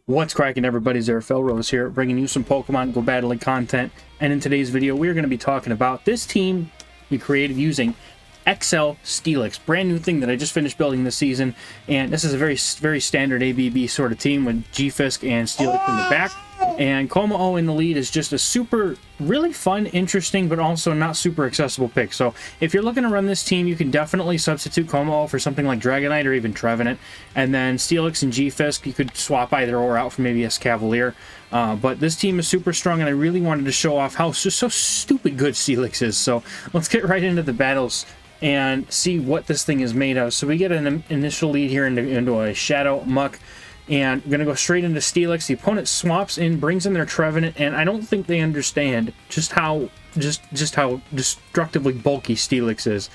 What's cracking, everybody? Sirfetch'd here, bringing you some Pokemon Go battling content. And in today's video, we're going to be talking about this team we created using XL Steelix, brand new thing that I just finished building this season. And this is a very standard ABB sort of team with G-Fisk and Steelix in the back. And Como in the lead is just a really fun, interesting, but also not super accessible pick. So if you're looking to run this team, you can definitely substitute Como for something like Dragonite or even Trevenant. And then Steelix and G-Fisk, you could swap either or out for maybe Escavalier. But this team is super strong, and I really wanted to show off how just so stupid good Steelix is. So let's get right into the battles and see what this thing is made of. So we get an initial lead here into a Shadow Muck. And we're going to go straight into Steelix. The opponent swaps in, brings in their Trevenant, and I don't think they understand just how destructively bulky Steelix is.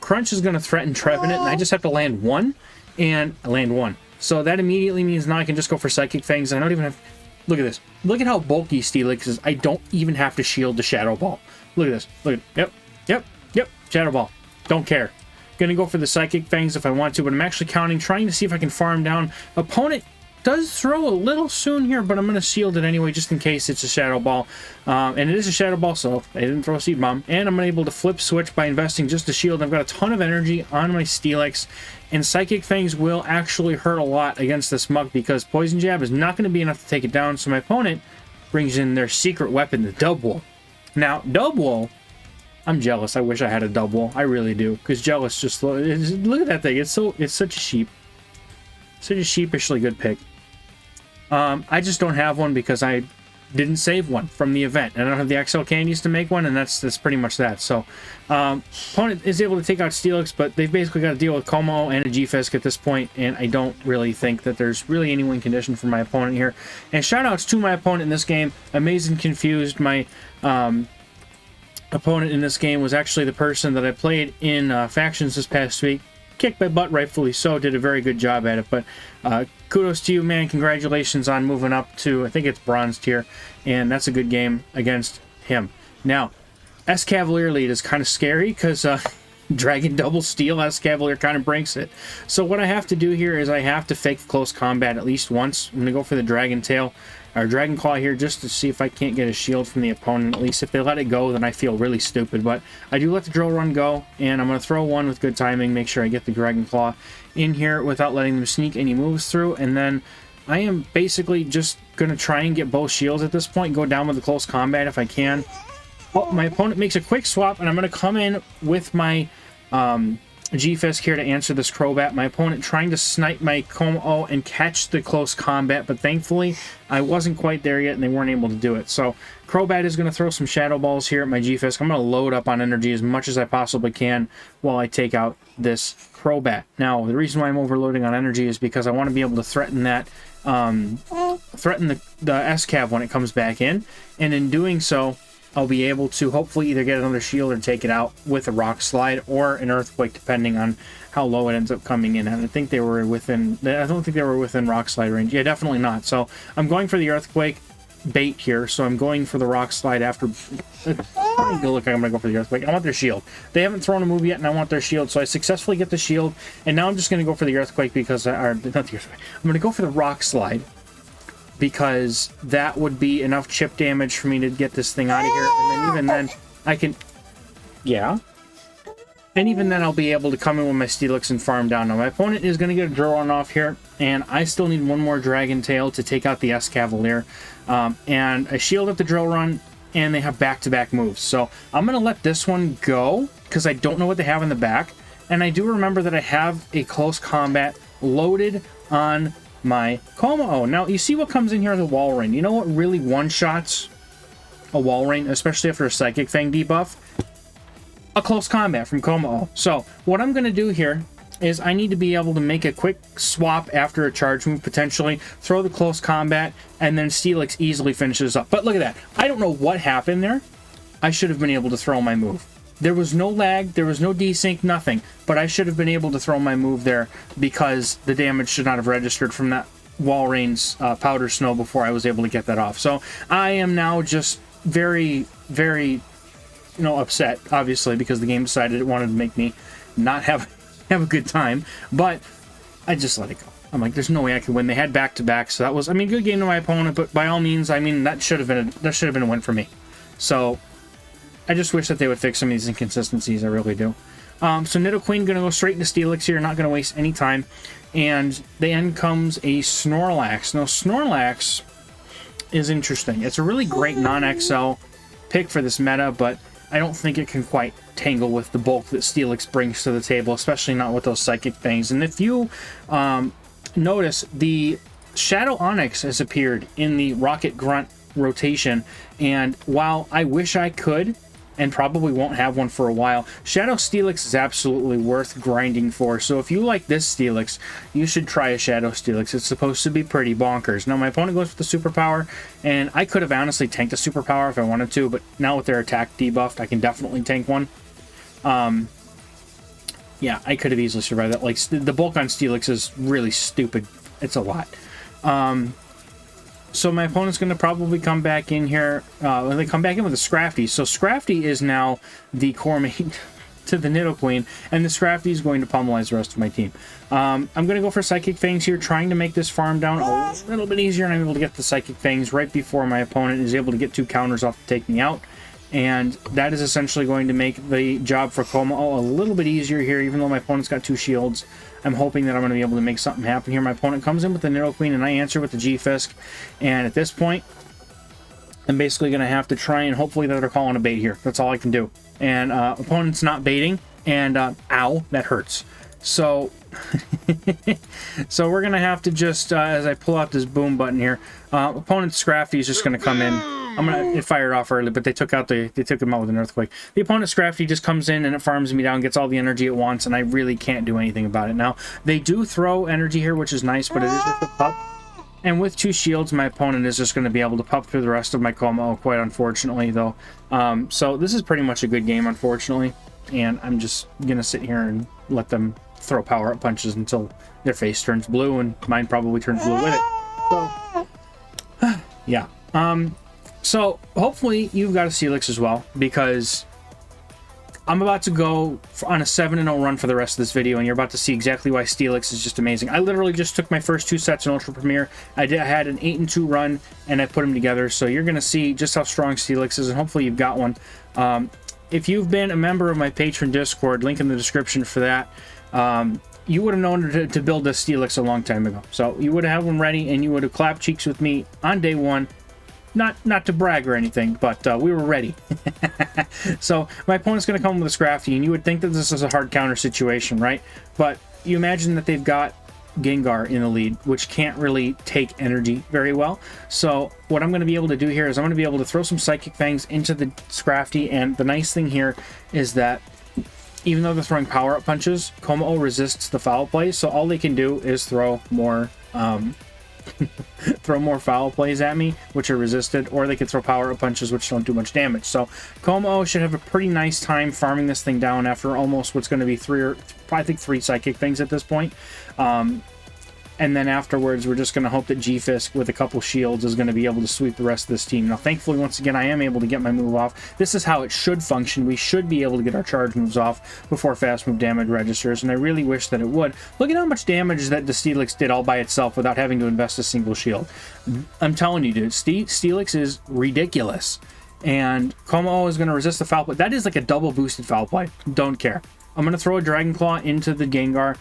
Crunch is going to threaten Trevenant, and I just have to land one, and I land one. So that immediately means now I can just go for Psychic Fangs. I don't even have... Look at this. Look at how bulky Steelix is. I don't even have to shield the Shadow Ball. Look at this. Look at... Yep. Shadow Ball. Don't care. Gonna go for the Psychic Fangs if I want to, but I'm actually trying to see if I can farm down. Opponent does throw a little soon here, but I'm gonna shield it anyway just in case it's a Shadow Ball. And it is a Shadow Ball, so I didn't throw a Seed Bomb. And I'm able to flip switch by investing just a shield. I've got a ton of energy on my Steelix, and Psychic Fangs will actually hurt a lot against this Mug because Poison Jab is not going to be enough to take it down. So my opponent brings in their secret weapon, the Dubwool. Now, Dubwool, I'm jealous. I wish I had a Dubwool. I really do. Because Jellicent just... Look at that thing. It's such a sheep. Such a sheepishly good pick. I just don't have one because I didn't save one from the event. And I don't have the XL candies to make one, and that's pretty much that. So, opponent is able to take out Steelix, but they've basically got to deal with Como and a G-Fisk at this point, and I don't really think that there's really any win condition for my opponent here. And shoutouts to my opponent in this game. Amazing Confused. My... opponent in this game was actually the person that I played in factions this past week. Kicked my butt, rightfully so. Did a very good job at it. But kudos to you, man. Congratulations on moving up to, I think it's bronze tier. And that's a good game against him. Now, Escavalier lead is kind of scary because Dragon Double Steel Escavalier kind of breaks it. So what I have to do here is I have to fake close combat at least once. I'm going to go for the Dragon Tail. Or Dragon Claw here just to see if I can't get a shield from the opponent. At least if they let it go, then I feel really stupid. But I do let the Drill Run go, and I'm going to throw one with good timing, make sure I get the Dragon Claw in here without letting them sneak any moves through. And then I am basically just going to try and get both shields at this point, go down with the close combat if I can. Oh, my opponent makes a quick swap, and I'm going to come in with my G-Fisk here to answer this Crobat. My opponent trying to snipe my Como and catch the close combat, but thankfully I wasn't quite there yet and they weren't able to do it. So Crobat is going to throw some Shadow Balls here at my G-Fisk. I'm going to load up on energy as much as I possibly can while I take out this Crobat. Now, the reason why I'm overloading on energy is because I want to be able to threaten that, threaten the Escav when it comes back in, and in doing so, I'll be able to hopefully either get another shield or take it out with a Rock Slide or an Earthquake, depending on how low it ends up coming in. And I think they were within... I don't think they were within Rock Slide range. Yeah, definitely not. So I'm going for the Earthquake bait here. So I'm going for the Rock Slide after... Look, I'm going to go for the Earthquake. I want their shield. They haven't thrown a move yet, and I want their shield. So I successfully get the shield. And now I'm just going to go for the Earthquake because... Or, not the Earthquake. I'm going to go for the Rock Slide, because that would be enough chip damage for me to get this thing out of here. And then even then, I can... Yeah? And even then, I'll be able to come in with my Steelix and farm down. Now, my opponent is going to get a Drill Run off here, and I still need one more Dragon Tail to take out the Escavalier. And I shield up the Drill Run, and they have back-to-back moves. So I'm going to let this one go, because I don't know what they have in the back. And I do remember that I have a close combat loaded on my Como. Now, you see what comes in here as a Walrein. You know what really one-shots a Walrein, especially after a Psychic Fang debuff? A close combat from Como. So, what I'm going to do here is I need to be able to make a quick swap after a charge move, potentially, throw the close combat, and then Steelix easily finishes up. But look at that. I don't know what happened there. I should have been able to throw my move. There was no lag, there was no desync, nothing. But I should have been able to throw my move there because the damage should not have registered from that Walrein's Powder Snow before I was able to get that off. So I am now just very, very, upset, obviously, because the game decided it wanted to make me not have a good time. But I just let it go. I'm like, there's no way I could win. They had back-to-back, so that was, I mean, good game to my opponent, but by all means, I mean, that should have been a win for me. So I just wish that they would fix some of these inconsistencies. I really do. So Nidoqueen going to go straight into Steelix here, not going to waste any time. And the end comes a Snorlax. Now, Snorlax is interesting. It's a really great non-XL pick for this meta, but I don't think it can quite tangle with the bulk that Steelix brings to the table, especially not with those Psychic Fangs. And if you notice, the Shadow Onyx has appeared in the Rocket Grunt rotation, and while I wish I could, and probably won't have one for a while, Shadow Steelix is absolutely worth grinding for. So if you like this Steelix, you should try a Shadow Steelix. It's supposed to be pretty bonkers. Now, my opponent goes with the Superpower, and I could have honestly tanked the Superpower if I wanted to, but now with their attack debuffed, I can definitely tank one. Yeah, I could have easily survived that. Like, the bulk on Steelix is really stupid. It's a lot. So my opponent's going to probably come back in here. They come back in with a Scrafty. So Scrafty is now the core mate to the Nidoqueen, and the Scrafty is going to pummelize the rest of my team. I'm going to go for Psychic Fangs here, trying to make this farm down a little bit easier, and I'm able to get the Psychic Fangs right before my opponent is able to get 2 counters off to take me out. And that is essentially going to make the job for Como a little bit easier here, even though my opponent's got 2 shields. I'm hoping that I'm going to be able to make something happen here. My opponent comes in with the Nidoqueen, and I answer with the G-Fisk. And at this point, I'm basically going to have to try and hopefully that they're calling a bait here. That's all I can do. And opponent's not baiting, and ow, that hurts. So, so we're going to have to just, as I pull out this boom button here, opponent's Scrafty is just going to come in. It fired off early, but they took him out with an Earthquake. The opponent's Scrafty just comes in and it farms me down, gets all the energy at once, and I really can't do anything about it. Now, they do throw energy here, which is nice, but it is just a pup. And with 2 shields, my opponent is just going to be able to pup through the rest of my Como, quite unfortunately, though. So this is pretty much a good game, unfortunately. And I'm just going to sit here and let them throw power-up punches until their face turns blue, and mine probably turns blue with it. So, yeah. So, hopefully, you've got a Steelix as well, because I'm about to go on a 7-0 run for the rest of this video, and you're about to see exactly why Steelix is just amazing. I literally just took my first 2 sets in Ultra Premier. I had an 8-2 run, and I put them together, so you're going to see just how strong Steelix is, and hopefully you've got one. If you've been a member of my Patreon Discord, link in the description for that, you would have known to build this Steelix a long time ago. So, you would have one ready, and you would have clapped cheeks with me on day 1. Not to brag or anything, but we were ready. So my opponent's going to come with a Scrafty, and you would think that this is a hard counter situation, right? But you imagine that they've got Gengar in the lead, which can't really take energy very well. So what I'm going to be able to do here is I'm going to be able to throw some Psychic Fangs into the Scrafty, and the nice thing here is that even though they're throwing power-up punches, Como resists the foul play, so all they can do is throw more foul plays at me, which are resisted, or they could throw power-up punches, which don't do much damage. So Como should have a pretty nice time farming this thing down after almost what's going to be 3 Psychic Things at this point. And then afterwards, we're just going to hope that G-Fisk with a couple shields is going to be able to sweep the rest of this team. Now, thankfully, once again, I am able to get my move off. This is how it should function. We should be able to get our charge moves off before fast move damage registers, and I really wish that it would. Look at how much damage that the Steelix did all by itself without having to invest a single shield. I'm telling you, dude, Steelix is ridiculous. And Como is going to resist the foul play. That is like a double boosted foul play. Don't care. I'm going to throw a Dragon Claw into the Gengar.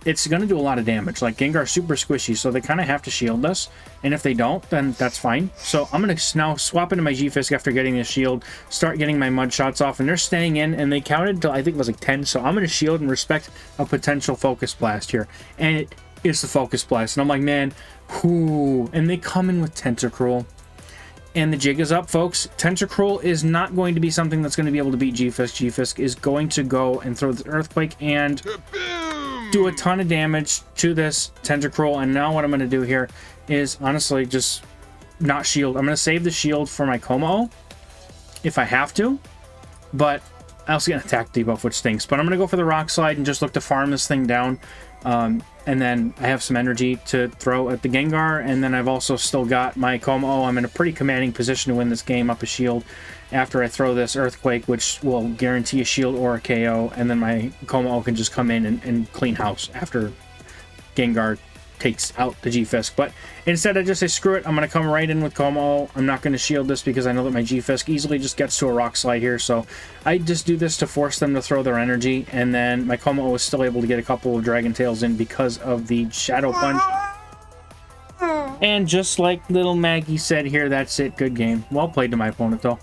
It's going to do a lot of damage. Like, Gengar's super squishy, so they kind of have to shield us. And if they don't, then that's fine. So I'm going to now swap into my G-Fisk after getting this shield, start getting my mud shots off, and they're staying in, and they counted until I think it was like 10. So I'm going to shield and respect a potential Focus Blast here. And it is the Focus Blast. And I'm like, man, whoo. And they come in with Tentacruel. And the jig is up, folks. Tentacruel is not going to be something that's going to be able to beat G-Fisk. G-Fisk is going to go and throw the Earthquake and do a ton of damage to this Tentacruel. And now what I'm going to do here is, honestly, just not shield. I'm going to save the shield for my Como if I have to. But I also get an attack debuff, which stinks. But I'm going to go for the Rock Slide and just look to farm this thing down. And then I have some energy to throw at the Gengar, and then I've also still got my Como. I'm in a pretty commanding position to win this game up a shield after I throw this Earthquake, which will guarantee a shield or a KO, and then my Como can just come in and clean house after Gengar takes out the G-Fisk. But instead I just say screw it, I'm going to come right in with Como. I'm not going to shield this because I know that my G-Fisk easily just gets to a Rock Slide here, so I just do this to force them to throw their energy, and then my Como is still able to get a couple of Dragon Tails in because of the Shadow Punch. And just like little Maggie said here, that's it. Good game. Well played to my opponent though.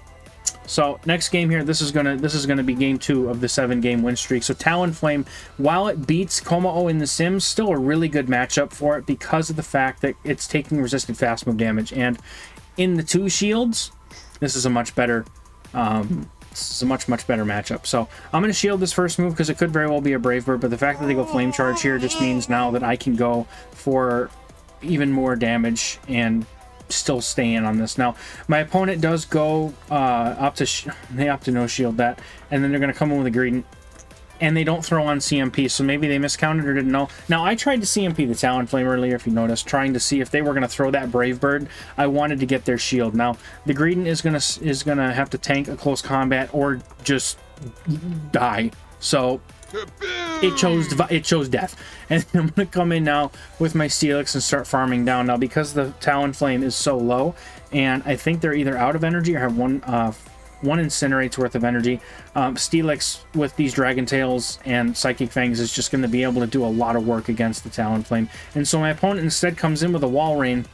So next game here, this is gonna be game 2 of the 7-game win streak. So Talonflame, while it beats Como in the Sims, still a really good matchup for it because of the fact that it's taking resisted fast move damage. And in the 2 shields, this is a much better much better matchup. So I'm gonna shield this first move because it could very well be a Brave Bird, but the fact that they go Flame Charge here just means now that I can go for even more damage and still stay in on this. Now my opponent does go they opt to no shield that, and then they're going to come in with a Greedent, and they don't throw on CMP, so maybe they miscounted or didn't know. Now I tried to CMP the Talonflame earlier, if you noticed, trying to see if they were going to throw that Brave Bird. I wanted to get their shield. Now the Greedent is gonna have to tank a close combat or just die, so it chose death. And I'm going to come in now with my Steelix and start farming down. Now because the Talonflame is so low, and I think they're either out of energy or have one Incinerate's worth of energy, Steelix with these Dragon Tails and Psychic Fangs is just going to be able to do a lot of work against the Talonflame. And so my opponent instead comes in with a Wall Rain,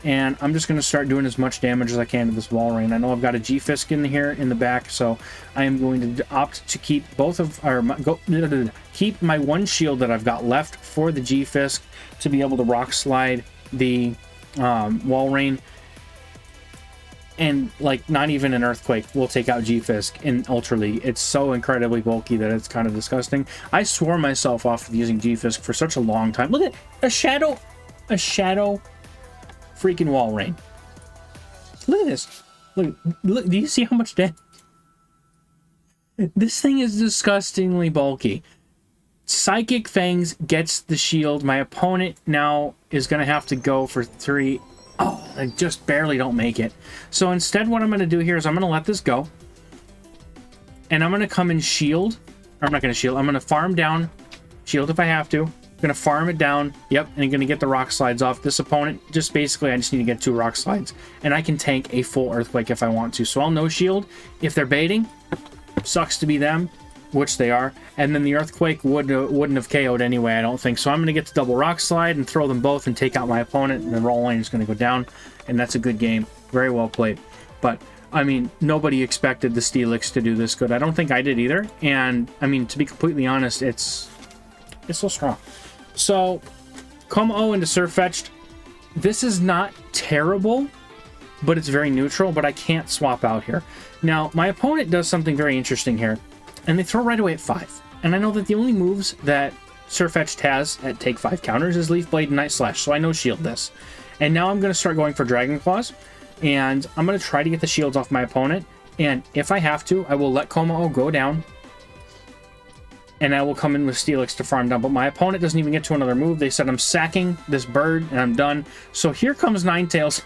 and I'm just going to start doing as much damage as I can to this Wall Rain. I know I've got a G-Fisk in here in the back, so I am going to opt to keep keep my one shield that I've got left for the G-Fisk to be able to Rock Slide the Wall Rain. And like not even an Earthquake will take out G-Fisk in Ultra League. It's so incredibly bulky that it's kind of disgusting. I swore myself off of using G-Fisk for such a long time. Look at a shadow freaking Wall Rain. Look at this. Look, do you see how much damage? This thing is disgustingly bulky. Psychic Fangs gets the shield. My opponent now is going to have to go for 3. Oh, I just barely don't make it. So instead what I'm going to do here is I'm going to let this go. And I'm going to come and shield. Or I'm not going to shield. I'm going to farm down. Shield if I have to. I'm going to farm it down. Yep, and I'm going to get the Rock Slides off. This opponent, I just need to get 2 Rock Slides. And I can tank a full Earthquake if I want to. So I'll no shield. If they're baiting, sucks to be them, which they are. And then the Earthquake wouldn't have KO'd anyway, I don't think. So I'm going to get to double Rock Slide and throw them both and take out my opponent. And the Roll Lane is going to go down. And that's a good game. Very well played. But, I mean, nobody expected the Steelix to do this good. I don't think I did either. And, I mean, to be completely honest, it's so strong. So, Como into Sirfetch'd. This is not terrible, but it's very neutral, but I can't swap out here. Now, my opponent does something very interesting here, and they throw right away at 5. And I know that the only moves that Sirfetch'd has at take 5 counters is Leaf Blade and Night Slash, so I no shield this. And now I'm going to start going for Dragon Claws, and I'm going to try to get the shields off my opponent, and if I have to, I will let Como go down, and I will come in with Steelix to farm down. But my opponent doesn't even get to another move. They said I'm sacking this bird, and I'm done. So here comes Ninetales.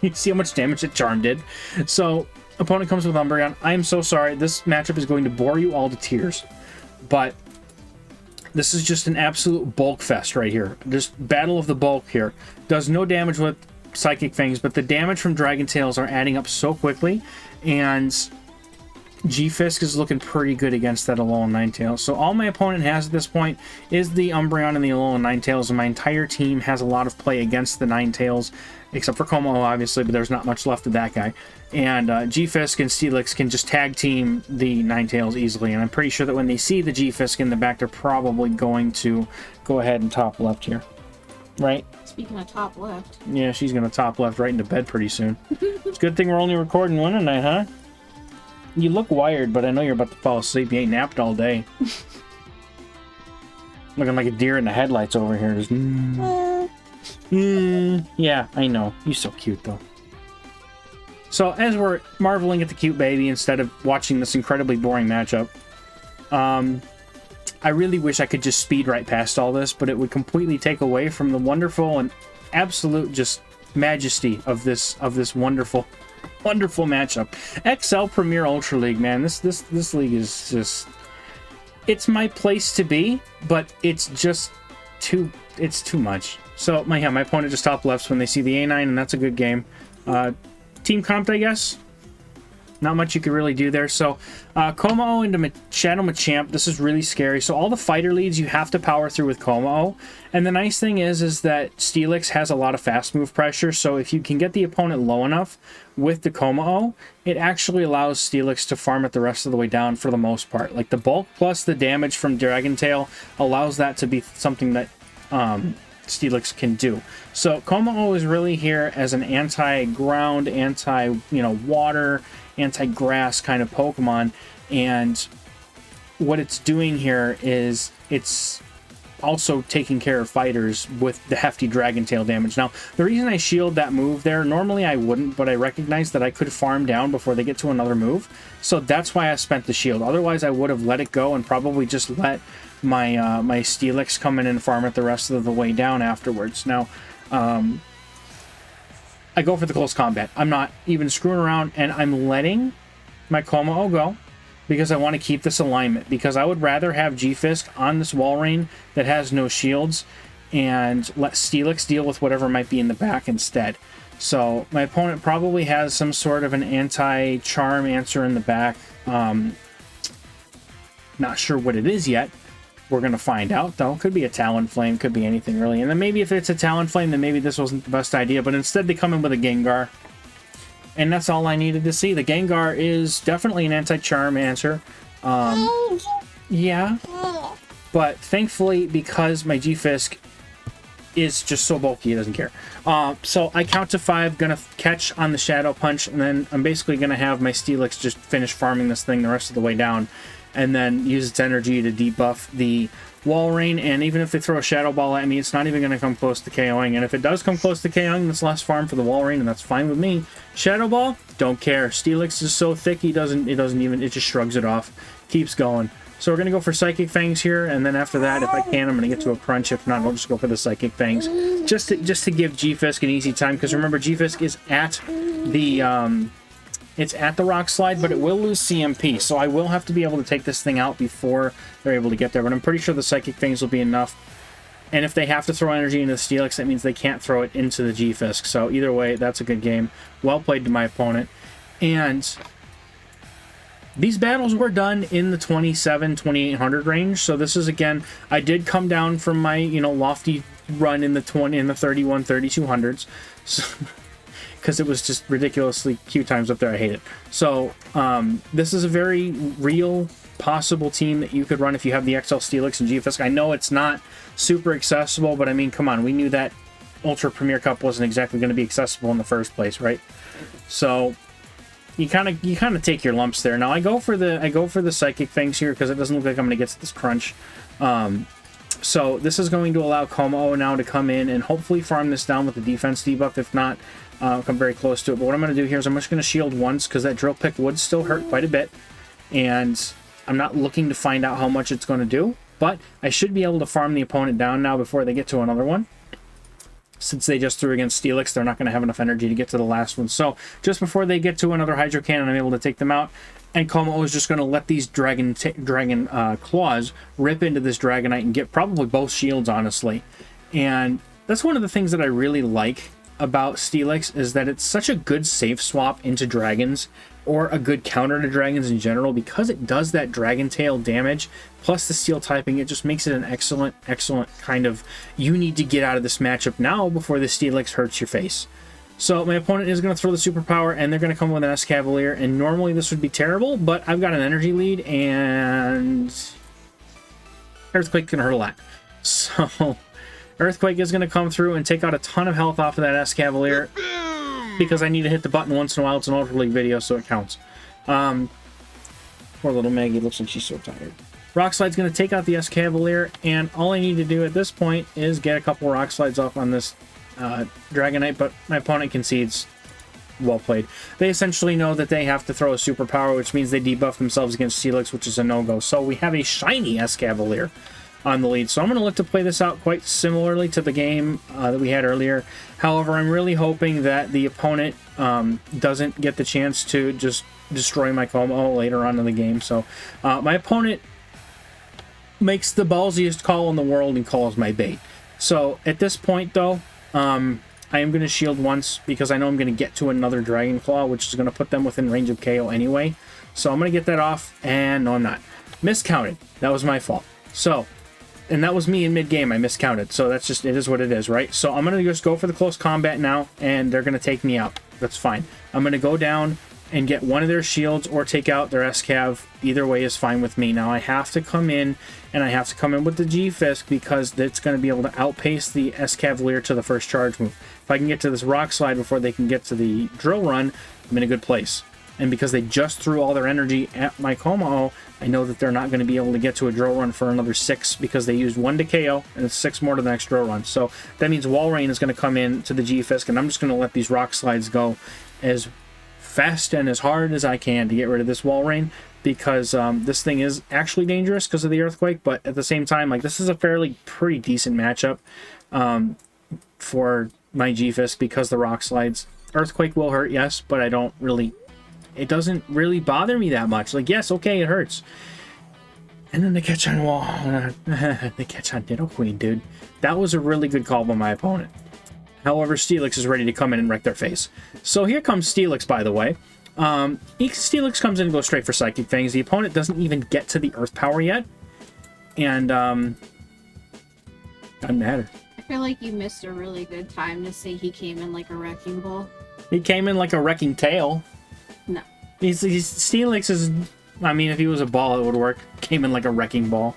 You see how much damage that Charm did. So opponent comes with Umbreon. I am so sorry. This matchup is going to bore you all to tears. But this is just an absolute bulk fest right here. Just battle of the bulk here. Does no damage with Psychic Fangs, but the damage from Dragon Tails are adding up so quickly. And G-Fisk is looking pretty good against that Alolan Ninetales. So all my opponent has at this point is the Umbreon and the Alolan Ninetales, and my entire team has a lot of play against the Ninetales, except for Como, obviously, but there's not much left of that guy. And G-Fisk and Steelix can just tag team the Ninetales easily, and I'm pretty sure that when they see the G-Fisk in the back, they're probably going to go ahead and top left here. Right? Speaking of top left. Yeah, she's going to top left right into bed pretty soon. It's a good thing we're only recording one tonight, huh? You look wired, but I know you're about to fall asleep. You ain't napped all day. Looking like a deer in the headlights over here. Just, yeah, I know. You're so cute, though. So, as we're marveling at the cute baby instead of watching this incredibly boring matchup, I really wish I could just speed right past all this, but it would completely take away from the wonderful and absolute just majesty of this wonderful matchup. XL Premier Ultra League, man. This league is just, it's my place to be, but it's just too much. So my opponent just top lefts when they see the A9, and that's a good game. Team comped, I guess. Not much you could really do there. So Como into Shadow Machamp. This is really scary. So all the fighter leads you have to power through with Como. And the nice thing is that Steelix has a lot of fast move pressure. So if you can get the opponent low enough with the Como, it actually allows Steelix to farm it the rest of the way down for the most part. Like the bulk plus the damage from Dragon Tail allows that to be something that Steelix can do. So Como is really here as an anti-ground, anti-water, anti-grass kind of Pokemon, and what it's doing here is it's also taking care of fighters with the hefty Dragon Tail damage. Now, the reason I shield that move there, normally I wouldn't, but I recognize that I could farm down before they get to another move, so that's why I spent the shield. Otherwise, I would have let it go and probably just let my my Steelix come in and farm it the rest of the way down afterwards. Now, I go for the close combat. I'm not even screwing around, and I'm letting my Como go because I want to keep this alignment, because I would rather have G-Fisk on this Walrein that has no shields and let Steelix deal with whatever might be in the back instead. So my opponent probably has some sort of an anti-charm answer in the back. Not sure what it is yet. We're going to find out, though. Could be a Talonflame, could be anything, really. And then maybe if it's a Talonflame, then maybe this wasn't the best idea. But instead, they come in with a Gengar. And that's all I needed to see. The Gengar is definitely an anti-charm answer. Yeah. But thankfully, because my G-Fisk is just so bulky, it doesn't care. So I count to 5, going to catch on the Shadow Punch, and then I'm basically going to have my Steelix just finish farming this thing the rest of the way down, and then use its energy to debuff the Walrein. And even if they throw a Shadow Ball at me, it's not even going to come close to KOing. And if it does come close to KOing, that's less farm for the Walrein, and that's fine with me. Shadow Ball, don't care. Steelix is so thick, it just shrugs it off, keeps going. So we're going to go for Psychic Fangs here, and then after that, if I can, I'm going to get to a crunch. If not, I'll just go for the Psychic Fangs, just to give G-Fisk an easy time, because remember, G-Fisk is at the it's at the Rock Slide, but it will lose CMP, so I will have to be able to take this thing out before they're able to get there, but I'm pretty sure the Psychic Fangs will be enough. And if they have to throw energy into the Steelix, that means they can't throw it into the G-Fisk. So either way, that's a good game. Well played to my opponent. And these battles were done in the 2,800 range. So this is, again, I did come down from my, lofty run in the 3,200s. So, because it was just ridiculously Q times up there. I hate it. So this is a very real possible team that you could run if you have the XL Steelix and G-Fisk. I know it's not super accessible, but I mean, come on, we knew that Ultra Premier Cup wasn't exactly going to be accessible in the first place, right? So you kind of take your lumps there. Now I go for the Psychic Fangs here because it doesn't look like I'm going to get to this crunch. So this is going to allow Como now to come in and hopefully farm this down with the defense debuff. If not, come very close to it. But what I'm going to do here is I'm just going to shield once, because that Drill Pick would still hurt quite a bit. And I'm not looking to find out how much it's going to do. But I should be able to farm the opponent down now before they get to another one. Since they just threw against Steelix, they're not going to have enough energy to get to the last one. So just before they get to another Hydro Cannon, I'm able to take them out. And Como is just going to let these Dragon Claws rip into this Dragonite and get probably both shields, honestly. And that's one of the things that I really like about Steelix, is that it's such a good safe swap into dragons, or a good counter to dragons in general, because it does that Dragon Tail damage plus the steel typing. It just makes it an excellent kind of, you need to get out of this matchup now before the Steelix hurts your face. So my opponent is going to throw the superpower, and they're going to come with an Escavalier, and normally this would be terrible, but I've got an energy lead, and Earthquake's going to hurt a lot. So Earthquake is going to come through and take out a ton of health off of that Escavalier, because I need to hit the button once in a while. It's an Ultra League video, so it counts. Poor little Maggie looks like she's so tired. Rock Slide's going to take out the Escavalier, and all I need to do at this point is get a couple Rock Slides off on this Dragonite, but my opponent concedes. Well played. They essentially know that they have to throw a superpower, which means they debuff themselves against Steelix, which is a no-go. So we have a shiny Escavalier on the lead. So I'm going to look to play this out quite similarly to the game that we had earlier. However, I'm really hoping that the opponent doesn't get the chance to just destroy my Como later on in the game. So my opponent makes the ballsiest call in the world and calls my bait. So at this point, though, I am going to shield once because I know I'm going to get to another Dragon Claw, which is going to put them within range of KO anyway. So I'm going to get that off, and no, I'm not. Miscounted. That was my fault. So, and that was me in mid-game. I miscounted. So that's just, it is what it is, right? So I'm going to just go for the close combat now, and they're going to take me out. That's fine. I'm going to go down and get one of their shields or take out their Escav. Either way is fine with me. Now I have to come in, and I have to come in with the G-Fisk because it's going to be able to outpace the Escavalier to the first charge move. If I can get to this Rock Slide before they can get to the Drill Run, I'm in a good place. And because they just threw all their energy at my Como, I know that they're not going to be able to get to a Drill Run for another 6 because they used 1 to KO and it's 6 more to the next Drill Run. So that means Wall Rain is going to come in to the G-Fisk, and I'm just going to let these Rock Slides go as fast and as hard as I can to get rid of this Wall Rain, because this thing is actually dangerous because of the Earthquake, but at the same time, like, this is a pretty decent matchup for my G-Fisk because the Rock Slides. Earthquake will hurt, yes, but I don't really... It doesn't really bother me that much. Like, yes, okay, it hurts. And then they catch on Wall. They catch on Nidoqueen, dude. That was a really good call by my opponent. However, Steelix is ready to come in and wreck their face. So here comes Steelix, by the way. Steelix comes in and goes straight for Psychic Fangs. The opponent doesn't even get to the Earth Power yet. And, doesn't matter. I feel like you missed a really good time to say he came in like a wrecking ball. He came in like a wrecking tail. No. Steelix is... I mean, if he was a ball, it would work. Came in like a wrecking ball.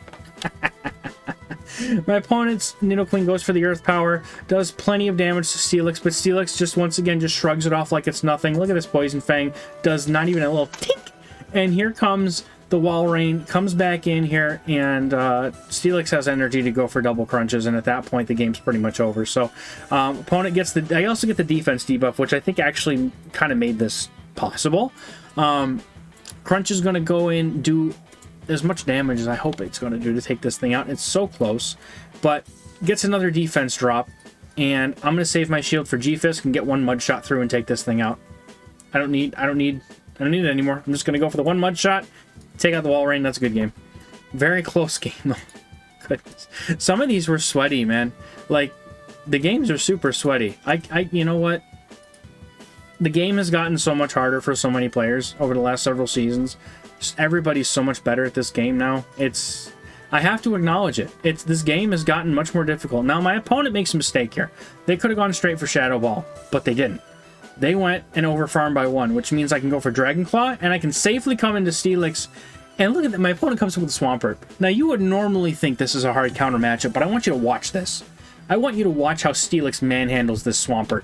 My opponent's Nidoqueen goes for the Earth Power, does plenty of damage to Steelix, but Steelix just once again just shrugs it off like it's nothing. Look at this Poison Fang. Does not even a little tink. And here comes the Wall Rain, comes back in here, and Steelix has energy to go for double crunches, and at that point the game's pretty much over. So opponent gets the... I also get the defense debuff, which I think actually kind of made this possible. Crunch is going to go in, do as much damage as I hope it's going to do to take this thing out. It's so close, but gets another defense drop, and I'm going to save my shield for G-Fisk and get one Mud Shot through and take this thing out. I don't need it anymore. I'm just going to go for the one Mud Shot, take out the Wall Rain. That's a good game. Very close game, though. Goodness. Some of these were sweaty, man. Like, the games are super sweaty. You know what? The game has gotten so much harder for so many players over the last several seasons. Just everybody's so much better at this game now. I have to acknowledge it. This game has gotten much more difficult. Now, my opponent makes a mistake here. They could have gone straight for Shadow Ball, but they didn't. They went and overfarmed by 1, which means I can go for Dragon Claw, and I can safely come into Steelix. And look at that, my opponent comes in with a Swampert. Now, you would normally think this is a hard counter matchup, but I want you to watch this. I want you to watch how Steelix manhandles this Swampert,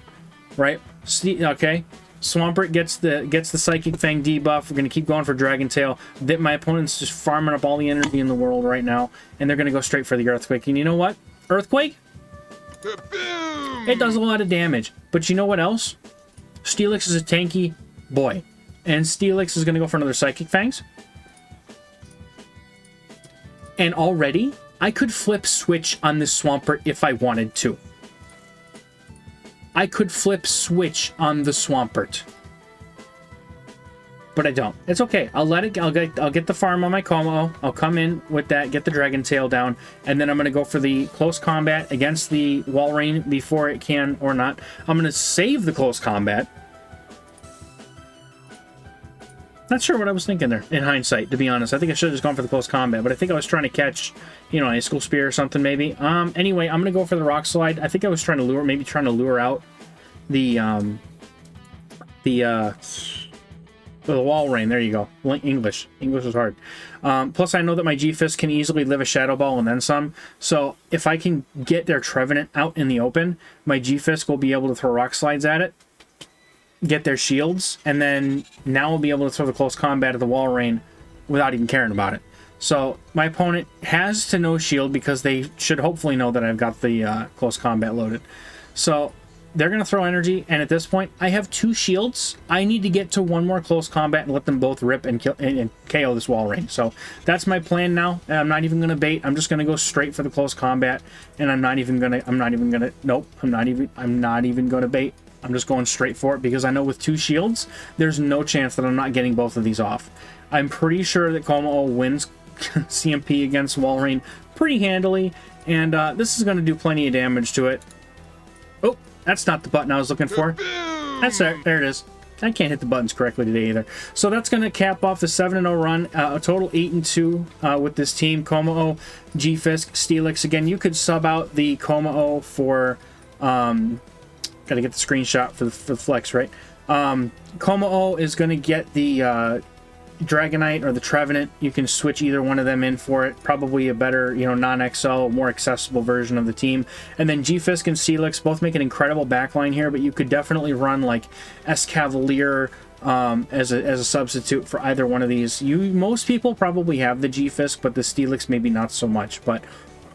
right? Okay, Swampert gets the Psychic Fang debuff. We're going to keep going for Dragon Tail. My opponent's just farming up all the energy in the world right now, and they're going to go straight for the Earthquake. And you know what? Earthquake? It does a lot of damage. But you know what else? Steelix is a tanky boy. And Steelix is going to go for another Psychic Fangs. And already, I could flip switch on this Swampert if I wanted to. I could flip switch on the Swampert. But I don't. It's okay. I'll let it... I'll get the farm on my Como. I'll come in with that, get the Dragon Tail down, and then I'm going to go for the close combat against the Wall Rain before it can or not. I'm going to save the close combat. Not sure what I was thinking there, in hindsight, to be honest. I think I should have just gone for the close combat, but I think I was trying to catch, you know, a School Spear or something, maybe. Anyway, I'm going to go for the Rock Slide. I think I was trying to lure out the Wall Rain. There you go. English is hard. Plus, I know that my G-Fisk can easily live a Shadow Ball and then some. So, if I can get their Trevenant out in the open, my G-Fisk will be able to throw Rock Slides at it, get their shields, and then now we'll be able to throw the close combat at the Wall Rain without even caring about it. So my opponent has to no shield because they should hopefully know that I've got the close combat loaded. So they're going to throw energy, and at this point I have 2 shields. I need to get to 1 more close combat and let them both rip and kill and KO this Wall Rain. So that's my plan now. I'm not even going to bait. I'm just going to go straight for the close combat, and I'm not even going to bait. I'm just going straight for it because I know with 2 shields, there's no chance that I'm not getting both of these off. I'm pretty sure that Como wins CMP against Walrein pretty handily, and this is going to do plenty of damage to it. Oh, that's not the button I was looking for. That's there. There it is. I can't hit the buttons correctly today either. So that's going to cap off the 7-0 run. A total 8-2 with this team. Kommo-o, G-Fisk, Steelix. Again, you could sub out the Kommo-o for... got to get the screenshot for the flex, right? Kommo-o is going to get the Dragonite or the Trevenant. You can switch either one of them in for it. Probably a better, you know, non-XL, more accessible version of the team. And then G-Fisk and Steelix both make an incredible backline here, but you could definitely run like Escavalier as a substitute for either one of these. Most people probably have the G-Fisk, but the Steelix maybe not so much. But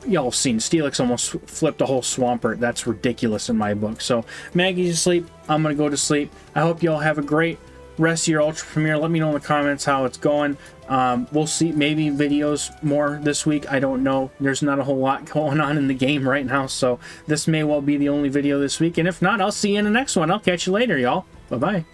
y'all have seen Steelix almost flipped a whole Swampert. That's ridiculous in my book. So Maggie's asleep. I'm gonna go to sleep. I hope y'all have a great rest of your Ultra Premiere. Let me know in the comments how it's going. We'll see, maybe videos more this week. I don't know. There's not a whole lot going on in the game right now, so this may well be the only video this week. And if not, I'll see you in the next one. I'll catch you later, y'all. Bye-bye.